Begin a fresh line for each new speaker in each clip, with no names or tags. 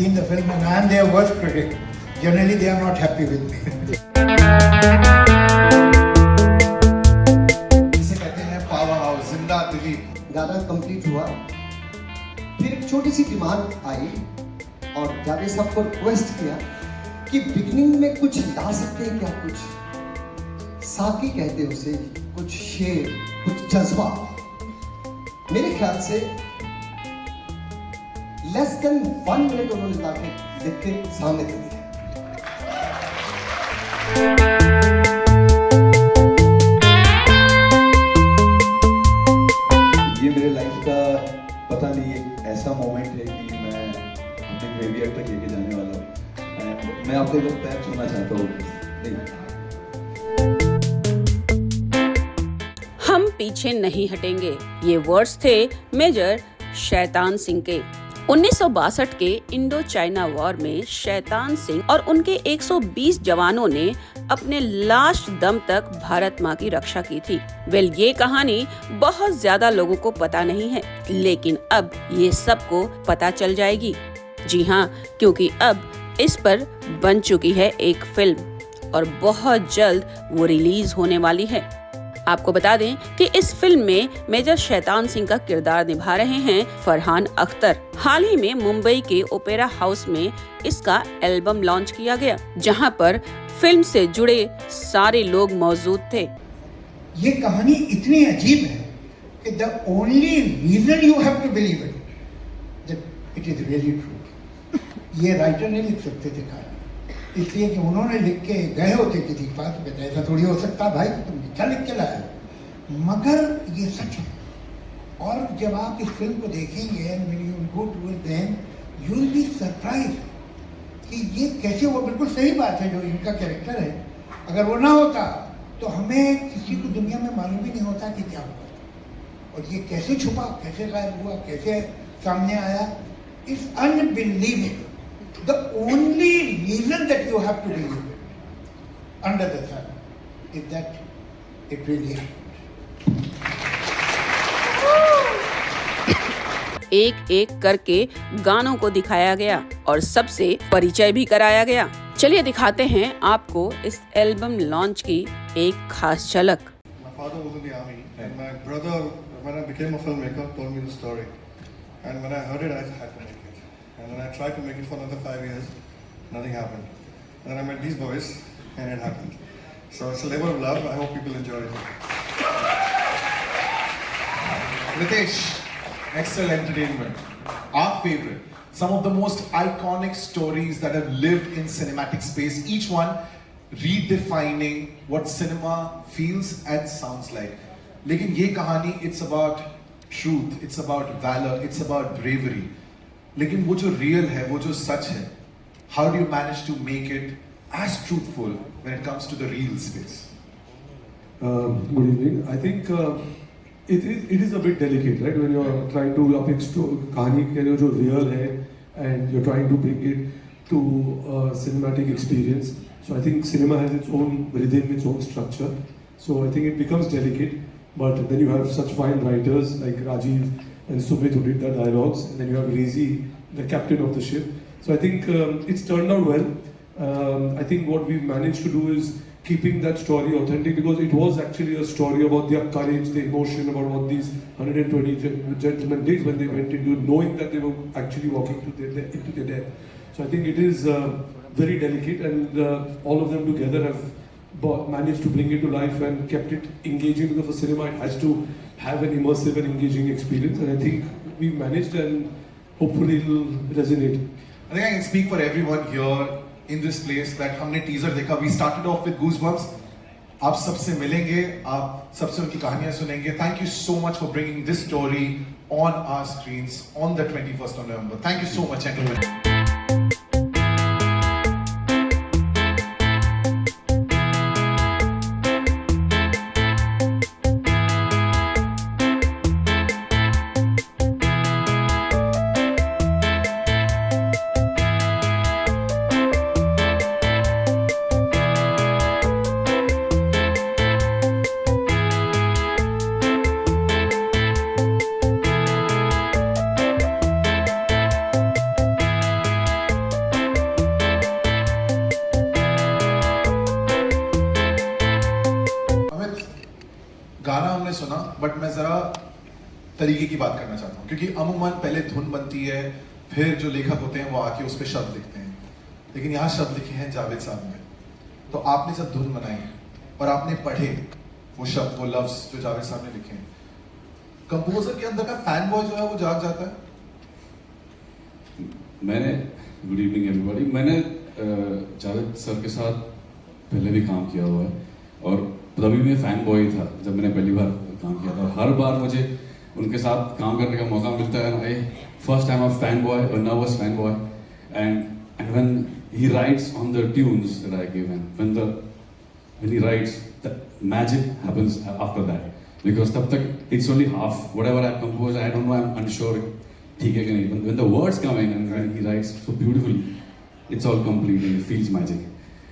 seen the film and I am their worst critic. Generally, they are not happy with me.
इसे कहते हैं power house, जिंदा दिली।
गाना कंप्लीट हुआ, फिर एक छोटी सी डिमांड आई और जावेद साहब को रिक्वेस्ट किया कि बिगनिंग में कुछ ला सकते हैं क्या, कुछ साकी कहते हैं उसे, कुछ शेर, कुछ जज्बा। मेरे ख्याल से लेस देन 1 मिनट उन्होंने ला के लिख के सामने दे दिया।
ये मेरे लाइफ का पता नहीं एक ऐसा मोमेंट है कि मैं अपने ग्रेवियर्ड तक लेके जाने वाला हूँ एंड मैं आपको एक पैर छूना चाहता हूँ।
हम पीछे नहीं हटेंगे, ये वर्ड्स थे मेजर शैतान सिंह के। 1962 के इंडो चाइना वॉर में शैतान सिंह और उनके 120 जवानों ने अपने लास्ट दम तक भारत माँ की रक्षा की थी। वेल, ये कहानी बहुत ज्यादा लोगों को पता नहीं है, लेकिन अब ये सबको पता चल जाएगी। जी हाँ, क्योंकि अब इस पर बन चुकी है एक फिल्म और बहुत जल्द वो रिलीज होने वाली है। आपको बता दें कि इस फिल्म में मेजर शैतान सिंह का किरदार निभा रहे हैं फरहान अख्तर। हाल ही में मुंबई के ओपेरा हाउस में इसका एल्बम लॉन्च किया गया, जहां पर फिल्म से जुड़े सारे लोग मौजूद थे।
ये कहानी इतनी अजीब है कि the only reason you have to believe it that it is really true. ये राइटर नहीं लिख सकते थे कहानी, इसलिए कि उन्होंने लिख के गए होते किसी के पास, कहते ऐसा थोड़ी हो सकता भाई, तुम क्या लिख के लाए हो, मगर ये सच है। और जब आप इस फिल्म को देखेंगे and when you go to it then you will be surprise कि ये कैसे, वो बिल्कुल सही बात है जो इनका कैरेक्टर है, अगर वो ना होता तो हमें किसी को दुनिया में मालूम ही नहीं होता कि क्या हुआ और ये कैसे छुपा, कैसे गायब हुआ, कैसे सामने आया। It's unbelievable. The only reason that you have to believe it under the sun is that it really happened.
एक एक करके गानों को दिखाया गया और सबसे परिचय भी कराया गया। चलिए दिखाते हैं आपको इस एल्बम लॉन्च की एक खास झलक।
My father was in the army and my brother, when I became a filmmaker, told me the story. And when I heard it, I had to make it. And then I tried to make it for another 5 years, nothing happened. And then I met these boys, and it happened. So it's a labor of love. I hope people enjoy it.
Ritesh, Excel Entertainment, our favorite. Some of the most iconic stories that have lived in cinematic space, each one redefining what cinema feels and sounds like. लेकिन ये कहानी, it's about truth, it's about valor, it's about bravery. लेकिन वो जो real है, वो जो सच है, how do you manage to make it as truthful when it comes to the real space?
Good evening. I think it is a bit delicate, right? When you're trying to कहानी के जो real है and you're trying to bring it to a cinematic experience. So I think cinema has its own rhythm, its own structure. So I think it becomes delicate. But then you have such fine writers like Rajiv and Sumit who did the dialogues, and then you have Rezi, the captain of the ship. So I think it's turned out well. I think what we've managed to do is keeping that story authentic, because it was actually a story about their courage, the emotion, about what these 120 gentlemen did when they went into knowing that they were actually walking into their death. So I think it is very delicate, and all of them together have managed to bring it to life and kept it engaging, because for cinema it has to have an immersive and engaging experience, and I think we've managed, and hopefully it will resonate.
I think I can speak for everyone here in this place that हमने teaser देखा, we started off with goosebumps. आप सबसे मिलेंगे, आप सबसे उनकी कहानियां सुनेंगे. Thank you so much for bringing this story on our screens on the 21st of November. Thank you so much, gentlemen. सुना, बट मैं जरा तरीके की बात करना चाहता हूँ, क्योंकि अमूमन पहले धुन बनती है, फिर जो लेखक होते हैं वो आके उस पर शब्द लिखते हैं, लेकिन यहाँ शब्द लिखे हैं जावेद साहब ने। तो आपने जब धुन बनाई और आपने पढ़े वो शब्द, वो लफ्ज जो जावेद साहब ने लिखे हैं, कंपोजर के अंदर का फैन बॉय जो है वो जाग जाता है।
मैंने, गुड इवनिंग एवरीबॉडी, मैंने जावेद सर के साथ पहले भी काम किया हुआ है और तभी मैं फैन बॉय था जब मैंने पहली बार काम किया था। हर बार मुझे उनके साथ काम करने का मौका मिलता है। First time of fan boy और nervous fan boy, and when he writes on the tunes that I give him, when he writes the magic happens after that, because तब तक it's only half whatever I compose, I don't know, I am unsure ठीक है कि नहीं, when the words come in and when he writes so beautifully, it's all complete and it feels magic.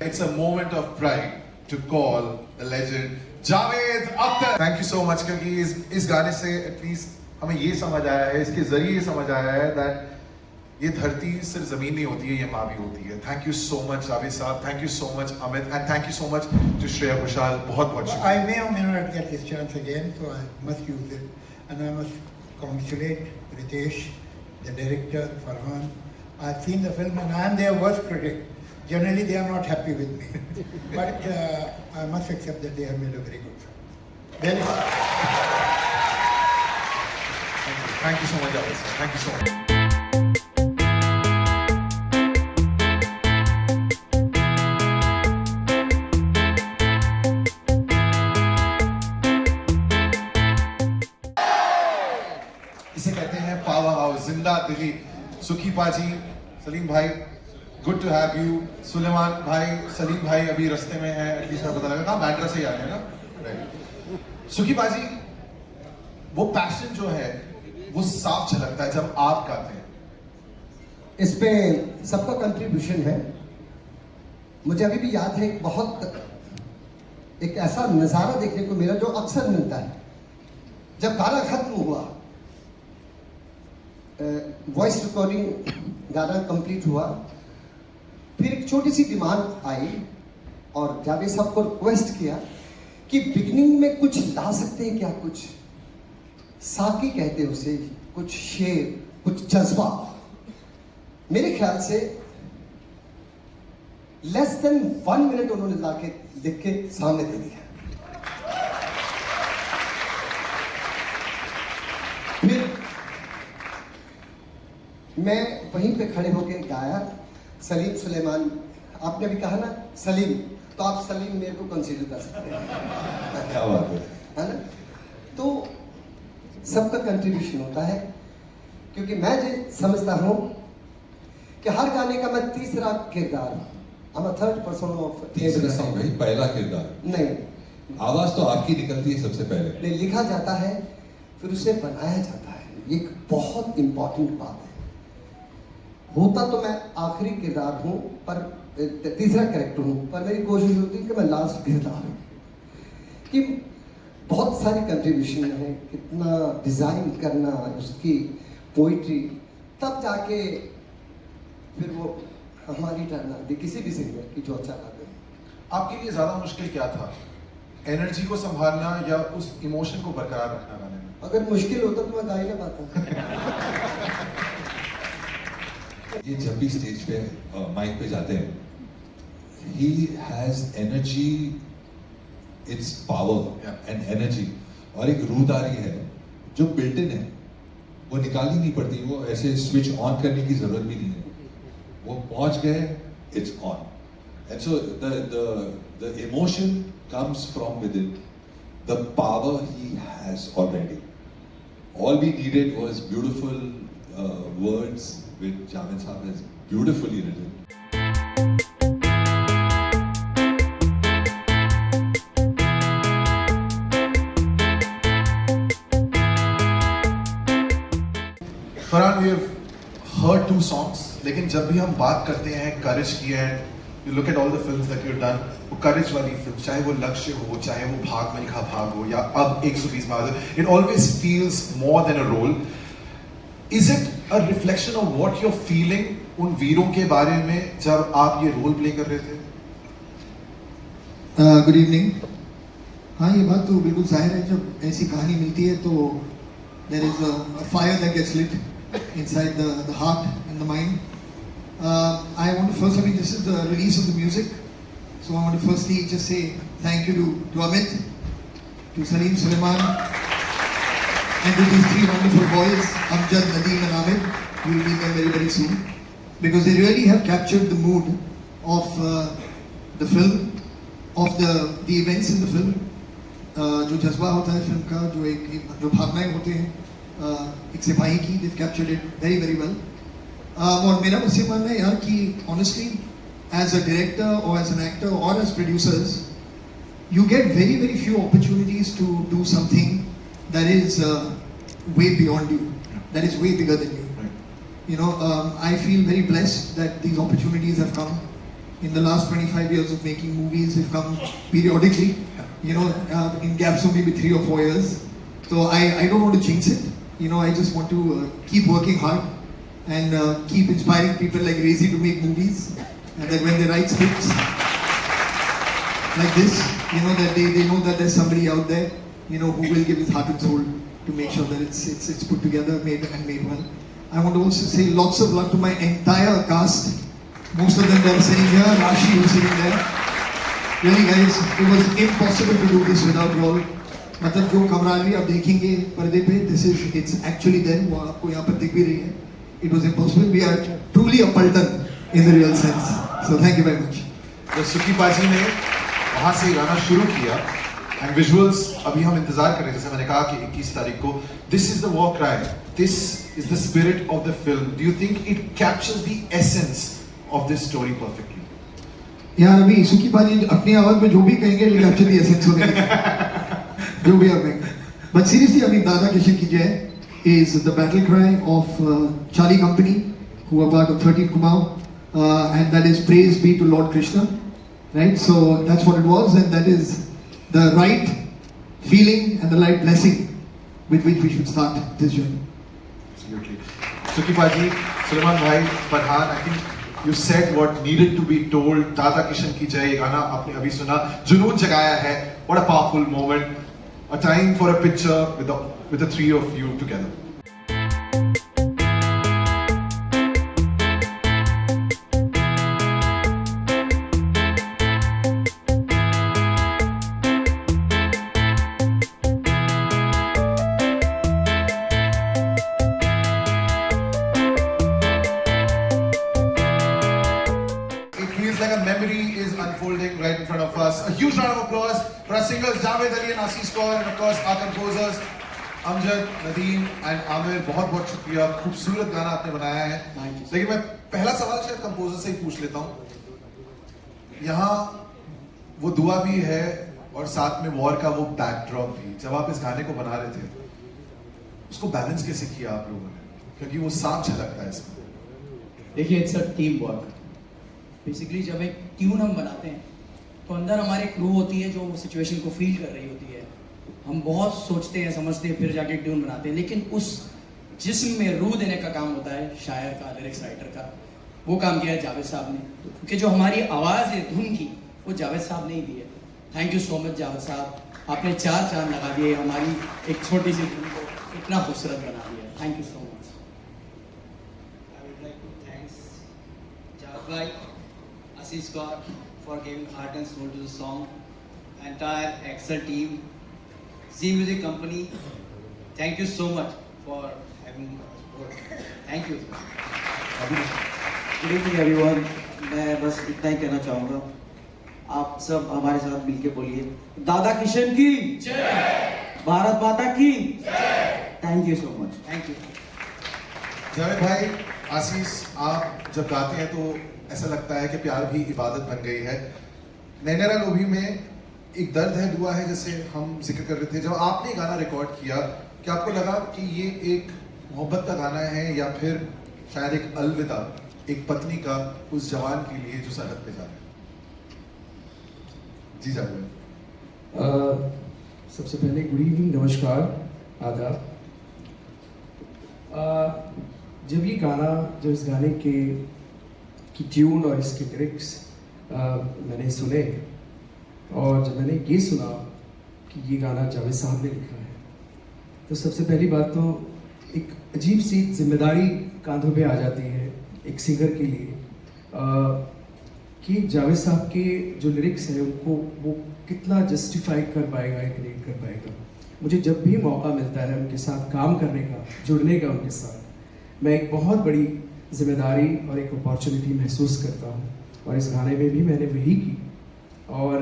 It's a moment of pride to call the legend Javed Akhtar. Thank you so much, क्योंकि इस गाने से at least हमें ये समझ आया है, इसके जरिए ये समझ आया है that ये धरती सिर्फ जमीन नहीं होती है, ये माँ भी होती है। Thank you so much Javed साहब, thank you so much Amit, and thank you so much to Shreya Ghoshal। बहुत बहुत शुक्रिया।
I may or may not get this chance again, so I must use it. And I must congratulate Ritesh, the director, Farhan. I've seen the film and I am their worst critic. Generally, they are not happy with me. But I must accept that they have made a very good film. Very good.
Thank you so much Javed sir, thank you so much। इसे कहते हैं power house, जिंदा दिली। सुखी paaji, Salim bhai, good to have you. Suleman bhai, Salim भाई अभी रास्ते में है, एटलीस्ट पता लगा, कहाँ बैंड्रा से ही आ रहे हैं ना, राइट। सुखी पाजी, वो पैशन जो है वो साफ झलकता है जब आप गाते हैं।
इस पे सबका कंट्रीब्यूशन है। मुझे अभी भी याद है एक ऐसा नज़ारा देखने को मिला जो अक्सर मिलता है। जब गाना खत्म हुआ, वॉइस रिकॉर्डिंग गाना कंप्लीट हुआ, फिर एक छोटी सी डिमांड आई और जावेद साहब को रिक्वेस्ट किया कि बिगनिंग में कुछ ला सकते हैं क्या, कुछ साकी कहते हैं उसे, कुछ शेर, कुछ जज्बा। मेरे ख्याल से लेस देन 1 मिनट उन्होंने लाके लिख के सामने दे दिया। फिर मैं वहीं पे खड़े होके गाया। सलीम सुलेमान, आपने भी कहा ना सलीम, तो आप सलीम मेरे को कंसीडर कर सकते हैं।
क्या बात है
ना? तो सबका कंट्रीब्यूशन होता है, क्योंकि मैं जो समझता हूँ कि हर गाने का मैं तीसरा किरदार हूँ। I'm a third person of
तीसरा नहीं भाई, पहला किरदार।
नहीं,
आवाज तो आपकी निकलती है सबसे पहले।
नहीं, लिखा जाता है फिर उसे बनाया जाता है। ये एक बहुत इंपॉर्टेंट बात है। होता तो मैं आखिरी किरदार हूँ, पर तीसरा कैरेक्टर हूँ, पर मेरी कोशिश होती है कि मैं लास्ट किरदार हूँ। कि बहुत सारी कंट्रीब्यूशन है, कितना डिज़ाइन करना उसकी पोइट्री, तब जाके फिर वो हमारी टर्न आती किसी भी सिंगर की जो अच्छा गाते हैं।
आपके लिए ज्यादा मुश्किल क्या था, एनर्जी को संभालना या उस इमोशन को बरकरार रखना गाने में?
अगर मुश्किल होता तो मैं गा ही ना पाता।
ये जब भी स्टेज पे माइक पे जाते हैं, he has energy, it's power and energy, और एक रूहदारी है जो बिल्ट इन है, वो निकालनी नहीं पड़ती, वो ऐसे स्विच ऑन करने की जरूरत भी नहीं है, वो पहुंच गए, it's on, and so the emotion comes from within, the power he has already. All we needed was beautiful words which Javed Saab has beautifully written.
Farhan, we have heard 2 songs, लेकिन जब भी हम बात करते हैं करेज की, and you look at all the films that you done, वो करेज वाली फिल्म, चाहे वो लक्ष्य हो, चाहे वो भाग मिल्खा भाग हो, या अब 120 March, it always feels more than a role. Is it a reflection of what you are feeling उन वीरों के बारे में जब आप ये रोल प्ले कर रहे थे?
Good evening.
हाँ, ये बात तो बिल्कुल जाहिर है, जब ऐसी कहानी मिलती है तो there is a fire that gets lit inside the heart and the mind. I want to first, I mean, this is the release of the music, so I want to firstly just say thank you to Amit, to Salim Suleiman, and to these three wonderful boys, Amjad, Nadeem and Amit. We will meet them very, very soon, because they really have captured the mood of the film, of the events in the film. जो जज्बा होता है film का, जो भावनाएं होते हैं एक सिपाही की, they've captured it very, very well. और मेरा बस ये मानना है यार कि honestly, as a director or as an actor or as producers, you get very, very few opportunities to do something that is way beyond you, that is way bigger than you. You know, I feel very blessed that these opportunities have come. In the last 25 years of making movies, they've come periodically, you know, in gaps of maybe 3 or 4 years. So I don't want to jinx it. You know, I just want to keep working hard and keep inspiring people like Rezi to make movies, and that when they write scripts like this, you know, that they know that there's somebody out there, you know, who will give his heart and soul to make sure that it's put together, made well. I want to also say lots of love to my entire cast. Most of them that are sitting here, Rashi who's sitting there. Really guys, it was impossible to do this without you all. मतलब जो कमराली आप देखेंगे पर्दे पे, it's actually there, वो आपको यहाँ पर दिख भी रही है. It was impossible. We are truly a Paltan in the real sense. So thank you very much.
तो सुकी पाजी ने वहाँ से गाना शुरू किया, and visuals अभी हम इंतजार कर रहे हैं, जैसे मैंने कहा कि 21 तारीख को. This is the war cry. This is the spirit of the film. Do you think it captures the essence of this story perfectly?
यार अभी सुकी पाजी अपनी आवाज में जो भी कहेंगे लेकिन एक्चुअली एसेंस हो जो भी आप कहेंगे. But seriously, I mean, दादा किशन की जय is the battle cry of Charlie Company, who are part of 13 Kumau, and that is praise be to Lord Krishna, right? So that's what it was, and that is the right feeling and the right blessing with which we should start this journey.
Absolutely. Suki Paji, Sulaiman Bhai, Farhan, I think you said what needed to be told. Dada Kishan ki jai गाना आपने अभी सुना, जुनून जगाया है. What a powerful moment. A time for a picture with the three of you together. Like a memory is unfolding right in front of us. A huge round of applause for our singers Javed Ali and Ashish Kaur, and of course our composers Amjad, Nadeem and Amir. बहुत बहुत शुक्रिया, खूबसूरत गाना आपने बनाया है. लेकिन मैं पहला सवाल शायद कंपोजर से ही पूछ लेता हूँ. यहाँ वो दुआ भी है और साथ में वॉर का वो बैकड्रॉप भी. जब आप इस गाने को बना रहे थे, उसको बैलेंस कैसे किया आप लोगों ने? क्योंकि वो साफ झलकता है इसमें.
देखिए, it's a team work. Basically जब एक ट्यून हम बनाते हैं तो अंदर हमारे क्रू होती है जो सिचुएशन को फील कर रही होती है. हम बहुत सोचते हैं, समझते हैं, फिर जाके ट्यून बनाते हैं, लेकिन उस जिस्म में रूह देने का काम होता है शायर का, लिरिक्स राइटर का. वो काम किया है जावेद साहब ने, क्योंकि जो हमारी आवाज़ है धुन की, वो जावेद साहब ने ही दी है. Thank you so much Javed साहब, आपने 4 चांद लगा दिए हमारी एक छोटी सी धुन को इतना खूबसूरत बना दिया. Thank you so much.
I would like to thanks Javed bhai, Ashish Kaur for giving heart and soul to the song, entire Excel team, Z Music Company, thank you so much for having support. Thank you.
Good evening everyone. मैं बस इतना ही कहना चाहूँगा, आप सब हमारे साथ मिलके बोलिए, दादा किशन की जय, भारत माता की जय. Thank you so much.
Thank you.
Javed भाई, आशीष, आप जब गाते हैं तो ऐसा लगता है कि प्यार भी इबादत बन गई है. नैनेरा लोभी में एक दर्द है, दुआ है, जैसे हम जिक्र कर रहे थे. जब आपने गाना रिकॉर्ड किया, क्या आपको लगा कि ये एक मोहब्बत का गाना है या फिर शायद एक अलविदा, एक पत्नी का उस जवान के लिए जो सरहद पे जा रहा है? जी जावेद.
सबसे पहले गुड इवनिंग, नमस्कार, आदाब. जब ये गाना, जब इस गाने की ट्यून और इसके लिरिक्स मैंने सुने, और जब मैंने ये सुना कि ये गाना जावेद साहब ने लिखा है। तो सबसे पहली बात तो एक अजीब सी जिम्मेदारी कांधों पे आ जाती है एक सिंगर के लिए कि जावेद साहब के जो लिरिक्स हैं उनको वो कितना जस्टिफाई कर पाएगा या नहीं कर पाएगा। मुझे जब भी मौका मिलता है उनके साथ काम करने का, जुड़ने का उनके साथ, मैं एक बहुत बड़ी जिम्मेदारी और एक अपॉर्चुनिटी महसूस करता हूँ। और इस गाने में भी मैंने वही की। और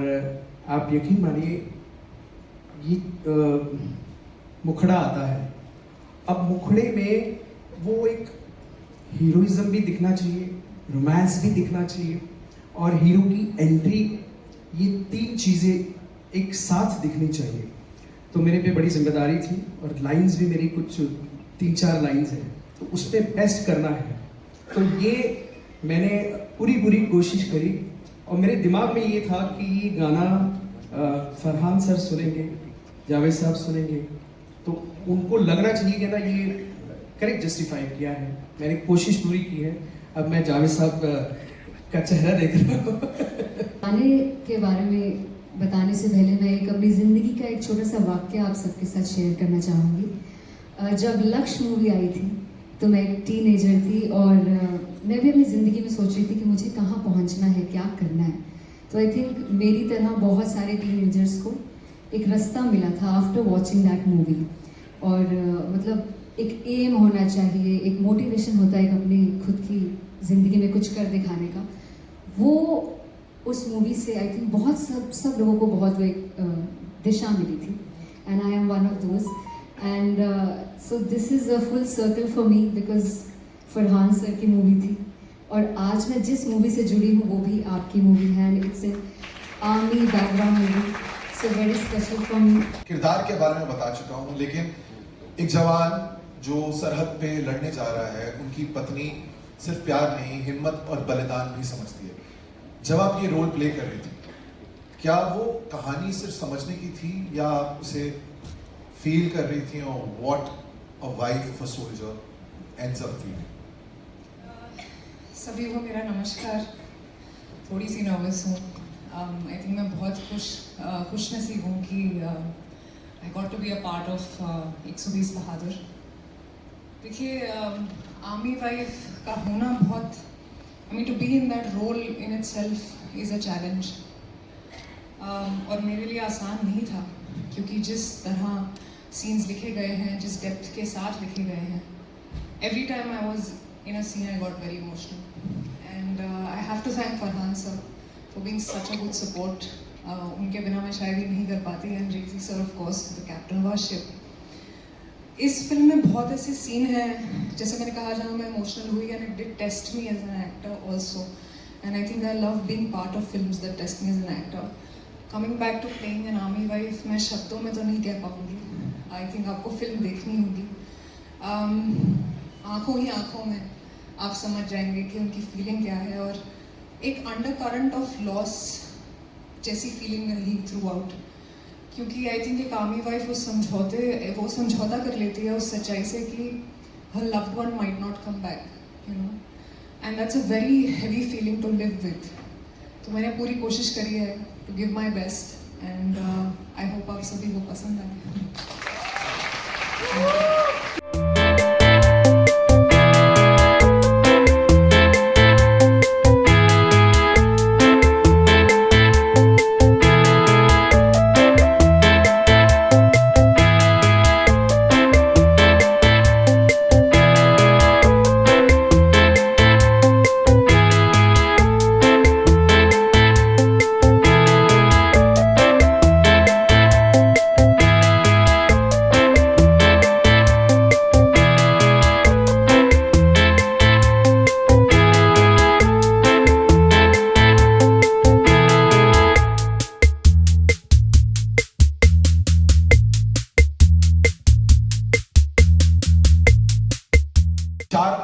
आप यकीन मानिए ये मुखड़ा आता है। अब मुखड़े में वो एक हीरोइज्म भी दिखना चाहिए, रोमांस भी दिखना चाहिए और हीरो की एंट्री, ये तीन चीज़ें एक साथ दिखनी चाहिए। तो मेरे पे बड़ी जिम्मेदारी थी और लाइंस भी मेरी कुछ 3-4 लाइंस हैं, तो उस पर बेस्ट करना है। तो ये मैंने पूरी कोशिश करी और मेरे दिमाग में ये था कि ये गाना फरहान सर सुनेंगे, जावेद साहब सुनेंगे, तो उनको लगना चाहिए कि ना ये करेक्ट जस्टिफाई किया है। मैंने कोशिश पूरी की है। अब मैं जावेद साहब का चेहरा देख रहा हूँ।
गाने के बारे में बताने से पहले मैं एक अपनी ज़िंदगी का एक छोटा सा वाक्य आप सबके साथ शेयर करना चाहूँगी। जब लक्ष्य मूवी आई थी तो मैं एक टीनेजर थी और मैं भी अपनी ज़िंदगी में सोच रही थी कि मुझे कहाँ पहुँचना है, क्या करना है। तो आई थिंक मेरी तरह बहुत सारे टीनेजर्स को एक रास्ता मिला था आफ्टर वॉचिंग दैट मूवी। और मतलब एक एम होना चाहिए, एक मोटिवेशन होता है एक अपनी खुद की ज़िंदगी में कुछ कर दिखाने का। वो उस मूवी से आई थिंक बहुत सब लोगों को बहुत वो एक दिशा मिली थी and I M one of those. And so this is a full circle for me because Farhan sir की मूवी थी और आज मैं जिस मूवी से जुड़ी हूँ वो भी आपकी मूवी है and it's an army background movie, so very special for me.
किरदार के बारे में बता चुका हूँ, लेकिन एक जवान जो सरहद पे लड़ने जा रहा है, उनकी पत्नी सिर्फ प्यार नहीं, हिम्मत और बलिदान भी समझती है। जब आप ये रोल प्ले कर रही थी, क्या वो कहानी सिर्फ समझने की थी या आप उसे फील कर रही थी और what a wife of a soldier ends up feeling?
सभी को मेरा नमस्कार। थोड़ी सी नर्वस हूँ। आई थिंक मैं बहुत खुश नसीब हूँ कि I got to be a part of 120 Bahadur. देखिए, आर्मी वाइफ का होना बहुत, I mean to be in that role in itself is a challenge. और मेरे लिए आसान नहीं था क्योंकि जिस तरह सीन्स लिखे गए हैं, जिस डेप्थ के साथ लिखे गए हैं, every time I was in a scene I got very emotional and I have to thank Farhan sir for being such a good support. उनके बिना मैं शायद ही नहीं कर पाती। And Razy sir of course the captain of our ship. इस film में बहुत ऐसे सीन हैं, जैसे मैंने कहा, जहाँ मैं इमोशनल हुई and it did test me as an actor also. And I think I love being part of films that test me as an actor. Coming back to playing an army wife, मैं शब्दों में तो नहीं कह पाऊँगी। I think आपको film देखनी होगी। आँखों ही आँखों में आप समझ जाएंगे कि उनकी फीलिंग क्या है। और एक अंडर करंट ऑफ लॉस जैसी फीलिंग रही थ्रू आउट, क्योंकि आई थिंक एक आर्मी वाइफ वो समझौता कर लेती है उस सच्चाई से कि her loved one might not come back, you know, and that's a very heavy feeling to live with. तो मैंने पूरी कोशिश करी है to give my best and I hope आप सभी को पसंद आए।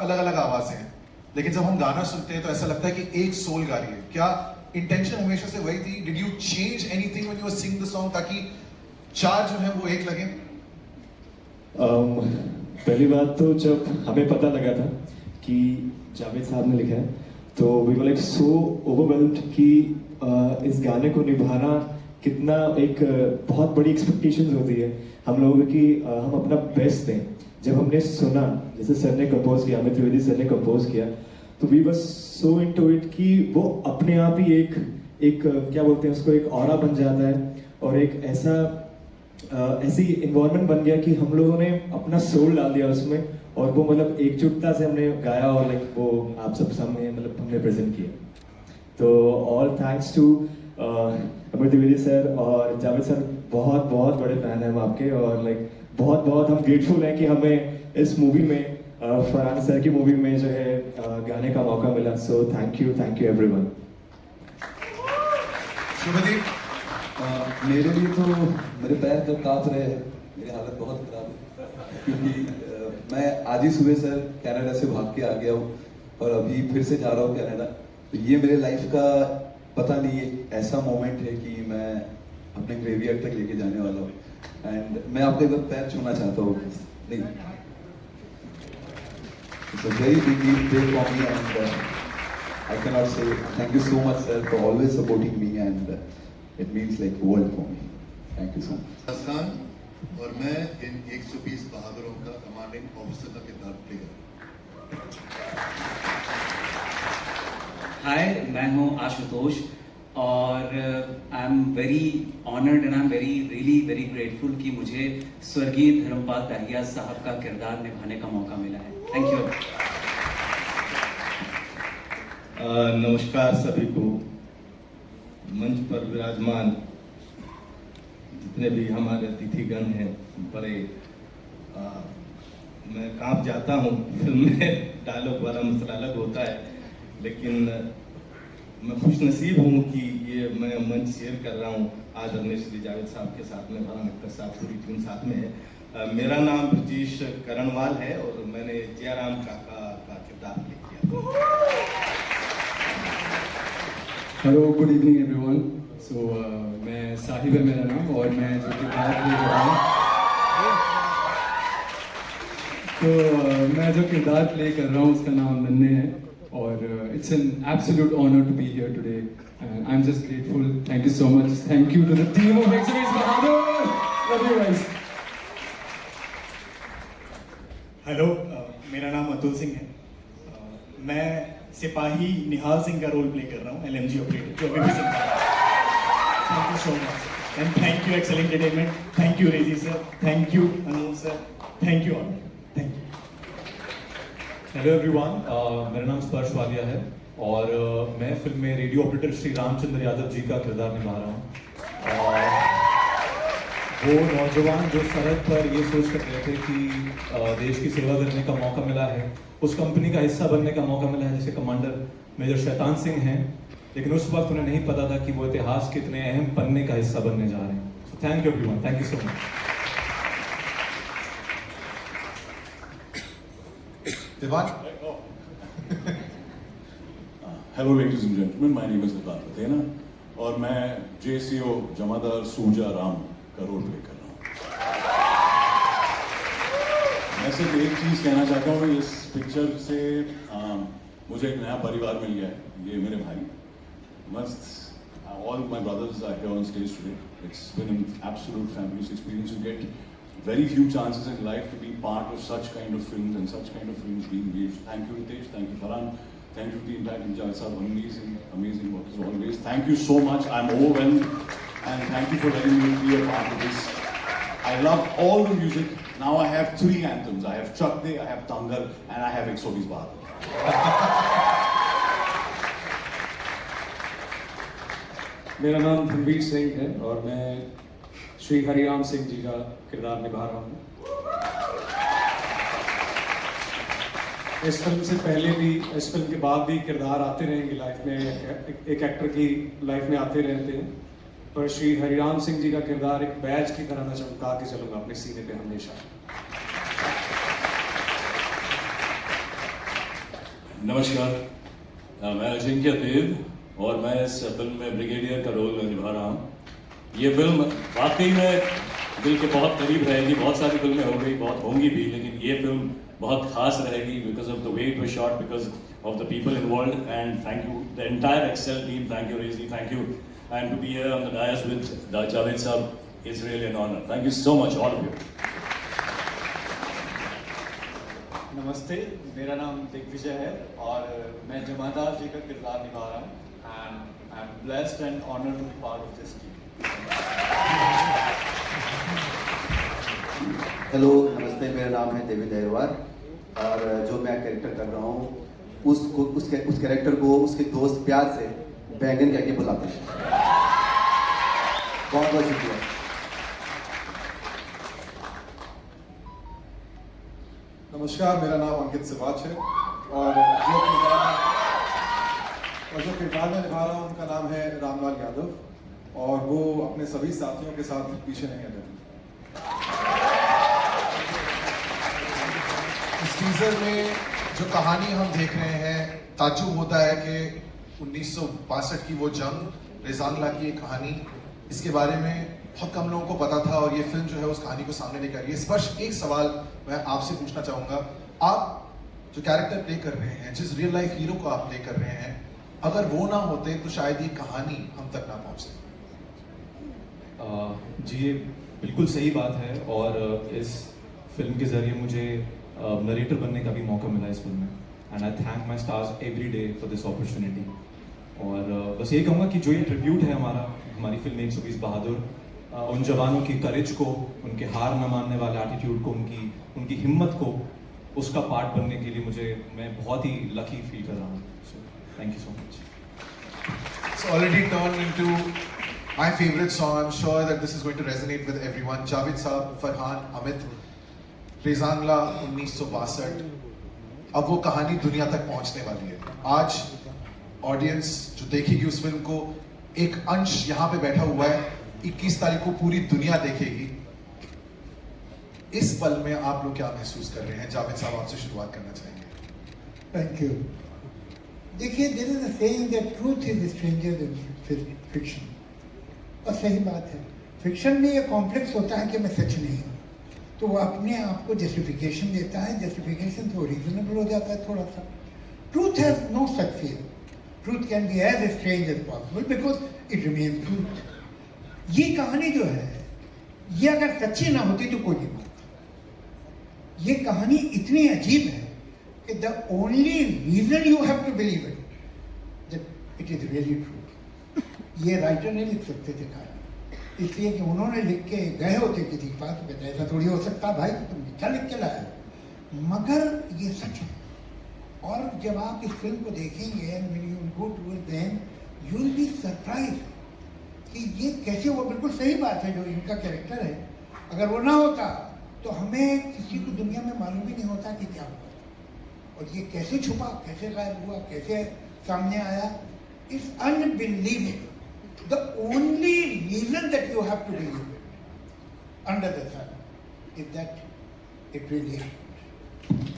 अलग अलग आवाजें हैं, लेकिन जब हम गाना सुनते हैं तो ऐसा लगता है कि एक सोल गा रही है। क्या इंटेंशन हमेशा से वही थी? Did you change anything when you were singing the song ताकि चार जो है वो एक लगे?
पहली बात तो जब हमें पता लगा था कि जावेद साहब ने लिखा है तो we were like so overwhelmed कि इस गाने को निभाना कितना एक बहुत बड़ी एक्सपेक्टेशंस होती है हम लोगों की, हम अपना बेस्ट दें। जब हमने सुना, जैसे सर ने कंपोज किया, अमित त्रिवेदी सर ने कंपोज किया, तो we were so into it कि वो अपने आप ही एक क्या बोलते हैं उसको, एक ऑरा बन जाता है और एक ऐसी इन्वायरमेंट बन गया कि हम लोगों ने अपना सोल डाल दिया उसमें, और वो मतलब एकजुटता से हमने गाया और लाइक वो आप सब सामने मतलब हमने प्रेजेंट किया। तो all thanks to Amit Trivedi sir और जावेद सर, बहुत बहुत बड़े फैन हैं हम आपके, और लाइक बहुत बहुत हम ग्रेटफुल हैं कि हमें इस मूवी में फरहान सर की मूवी में जो है गाने का मौका मिला। So thank you everyone.
Shubhdeep,
मेरे लिए तो मेरे पैर कब कांप रहे हैं, मेरी हालत बहुत खराब है, क्योंकि मैं आज ही सुबह सर कनाडा से भाग के आ गया हूँ और अभी फिर से जा रहा हूँ कनाडा। तो ये मेरे लाइफ का पता नहीं ऐसा मोमेंट है कि मैं अपने ग्रेवयार्ड तक लेके जाने वाला हूँ, एंड मैं आपके एक बार पैर छूना चाहता हूँ। नहीं, it's a very big day for me, and I cannot say thank you so much sir for always supporting me, and it means like world for me. Thank you so much.
आसान, और मैं इन 120 बहादुरों का commanding officer का किरदार play करूँगा।
हाय, मैं हूँ आशुतोष और I am very honoured and I am really very grateful कि मुझे स्वर्गीय धर्मपाल दाहिया साहब का किरदार निभाने का मौका मिला है। Thank you.
नमस्कार सभी को, मंच पर विराजमान जितने भी हमारे अतिथिगण हैं, बड़े मैं कांप जाता हूँ, फिल्म में डायलॉग वाला मसला अलग होता है, लेकिन मैं खुश नसीब हूँ कि ये मैं मंच शेयर कर रहा हूँ आदरणीय श्री जावेद साहब के साथ में, फरहान अख्तर साहब पूरी टीम साथ में है। मेरा नाम ब्रजेश करणवाल है और मैंने जयराम काका का किरदार प्ले किया।
Hello, good evening everyone. So मैं साहिब है मेरा नाम, और मैं जो किरदार प्ले कर रहा हूँ, तो मैं जो किरदार प्ले कर रहा हूँ उसका नाम नन्हे है, और it's an absolute honour to be here today and I am just grateful. Thank you so much. Thank you to the team of x ray Bahadur. Love you guys.
Hello, मेरा नाम अतुल सिंह है। मैं सिपाही निहाल सिंह का रोल प्ले कर रहा हूँ, LMG ऑपरेटर, जो अभी भी सिंह कर रहा है। Thank you so much and thank you Excel Entertainment, thank you Razy sir, thank you Anoon sir, thank you all, thank you.
Hello everyone, मेरा नाम स्पर्श वालिया है और मैं फिल्म में रेडियो ऑपरेटर श्री रामचंद्र यादव जी का किरदार निभा रहा हूँ। और वो नौजवान जो सरहद पर ये सोच कर रहे थे कि देश की सेवा करने का मौका मिला है, उस कंपनी का हिस्सा बनने का मौका मिला है जिसे कमांडर मेजर शैतान सिंह हैं, लेकिन उस वक्त उन्हें नहीं पता था कि वो इतिहास के इतने अहम पन्ने का हिस्सा बनने जा रहे हैं। So thank you everyone, thank you so much.
Hello ladies and gentleman, my name is निकाल पतेना और मैं JCO जमादार सूजा राम का रोल प्ले कर रहा हूँ। मैं सिर्फ एक चीज़ कहना चाहता हूँ, इस पिक्चर से मुझे एक नया परिवार मिल गया है। ये मेरे भाई मस्त, all my brothers are here on stage today. It's been an absolute fabulous experience. You get very few chances in life to be part of such kind of films and such kind of films being made. Thank you Ritesh, thank you Farhan, thank you to the entire team. Javed sir, amazing work as always. Thank you so much. I'm overwhelmed and thank you for letting me be a part of this. I love all the music. Now I have 3 anthems. I have Chak De, I have Dangal and I have 120 Bahadur.
मेरा नाम धनवीर सिंह है और मैं श्री हरिराम सिंह जी का किरदार निभा रहा हूँ। इस फिल्म से पहले भी, इस फिल्म के बाद भी किरदार आते रहेंगे लाइफ में, एक एक्टर की लाइफ में आते रहते हैं, पर श्री हरिराम सिंह जी का किरदार एक बैज की तरह मैं चमका के चलूंगा अपने सीने पे हमेशा।
नमस्कार, मैं अजिंक्य देव और मैं इस फिल्म में ब्रिगेडियर का रोल निभा रहा हूँ। ये फिल्म वाकई में दिल के बहुत करीब रहेगी। बहुत सारी फिल्में हो गई, बहुत होंगी भी, लेकिन ये फिल्म बहुत खास रहेगी because of the way it was shot, because of the people involve, and thank you the entire Excel team, thank you Razy, thank you and to be here on the dais with Javed Sahab is really an honor. Thank you so much, all of you.
नमस्ते, मेरा नाम दिग्विजय है और मैं जमादार जी का किरदार निभा रहा हूँ and I'm blessed and honored to be part of this team.
Hello नमस्ते, मेरा नाम है देवी दहरवार और जो मैं कैरेक्टर कर रहा हूँ उस कैरेक्टर को उसके दोस्त प्यार से बैंगन कह के बुलाते हैं। बहुत बहुत शुक्रिया।
नमस्कार, मेरा नाम अंकित सिवाच है और जो किरदार में निभा रहा हूँ उनका नाम है रामलाल यादव और वो अपने सभी साथियों के साथ पीछे नहीं हटे।
इस टीजर में जो कहानी हम देख रहे हैं, ताज्जुब होता है कि 1962 की वो जंग, रेजानला की एक कहानी, इसके बारे में बहुत कम लोगों को पता था और ये फिल्म जो है उस कहानी को सामने लेकर आई है। स्पर्श, एक सवाल मैं आपसे पूछना चाहूँगा, आप जो कैरेक्टर प्ले कर रहे हैं, जिस रियल लाइफ हीरो को आप प्ले कर रहे हैं, अगर वो ना होते तो शायद ये कहानी हम तक ना पहुँचती।
जी, ये बिल्कुल सही बात है और इस फिल्म के ज़रिए मुझे नरेटर बनने का भी मौका मिला इस फिल्म में and I thank my stars every day for this opportunity. और बस ये कहूँगा कि जो ये ट्रिब्यूट है हमारी फिल्म 120 बहादुर, उन जवानों की करेज को, उनके हार न मानने वाले एटीट्यूड को, उनकी हिम्मत को, उसका पार्ट बनने के लिए मैं बहुत ही लकी फील कर रहा हूँ। So thank you so much.
It's already turned into my favorite song. I'm sure that this is going to resonate with everyone. Javed Sahab, Farhan, Amit, रेजानला 1962, अब वो कहानी दुनिया तक पहुंचने वाली है। आज ऑडियंस जो देखेगी उस फिल्म को, एक अंश यहाँ पे बैठा हुआ है, 21 तारीख को पूरी दुनिया देखेगी। इस पल में आप लोग क्या महसूस कर रहे हैं? जावेद साहब, आपसे शुरुआत करना चाहेंगे।
Thank you. देखिए, there is a saying that truth is stranger than fiction, और सही बात है। फिक्शन में ये कॉम्प्लेक्स होता है कि मैं सच नहीं हूँ, तो वो अपने आप को जस्टिफिकेशन देता है, जस्टिफिकेशन तो रीजनेबल हो जाता है थोड़ा सा। Truth has no such fear, truth can be as strange as possible because it remains truth. ये कहानी जो है, ये अगर सच्ची ना होती तो कोई नहीं मानता। ये कहानी इतनी अजीब है कि the only reason you have to believe it that it is really true, ये राइटर नहीं लिख सकते थे कहानी, इसलिए कि उन्होंने लिख के गए होते किसी के पास, कहते ऐसा थोड़ी हो सकता भाई, तुम क्या लिख के लाए, मगर ये सच है। और जब आप इस फिल्म को देखेंगे and when you go towards them you will be surprise कि ये कैसे, वो बिल्कुल सही बात है जो इनका कैरेक्टर है, अगर वो ना होता तो हमें किसी को दुनिया में मालूम ही नहीं होता कि क्या हुआ, और ये कैसे छुपा, कैसे गायब हुआ, कैसे सामने आया, it's unbelievable. The only reason that you have to believe under the sun is that it really happened.